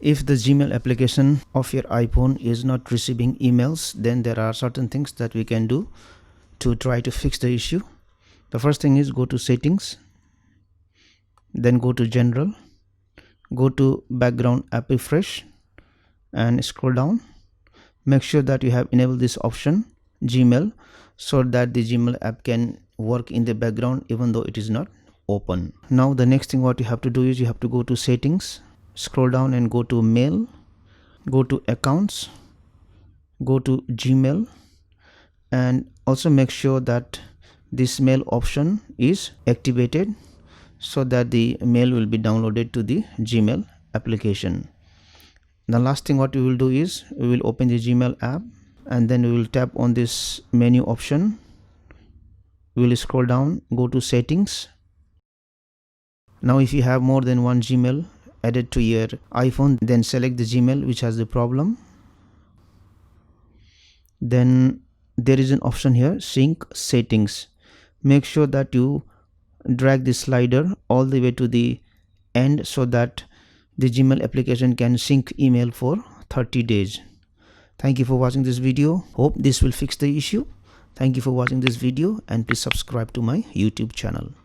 If the Gmail application of your iPhone is not receiving emails, then there are certain things that we can do to try to fix the issue. The first thing is go to settings, then go to general, go to background app refresh and scroll down. Make sure that you have enabled this option Gmail so that the Gmail app can work in the background even though it is not open. Now the next thing what you have to do is you have to go to settings, scroll down and go to mail, go to accounts, go to Gmail, and also make sure that this mail option is activated so that the mail will be downloaded to the Gmail application. The last thing what we will do is we will open the Gmail app and then we will tap on this menu option. We will scroll down, go to settings. Now if you have more than one Gmail added to your iPhone, then select the Gmail which has the problem. Then there is an option here, sync settings. Make sure that you drag the slider all the way to the end so that the Gmail application can sync email for 30 days. Thank you for watching this video. Hope this will fix the issue. Thank you for watching this video and please subscribe to my YouTube channel.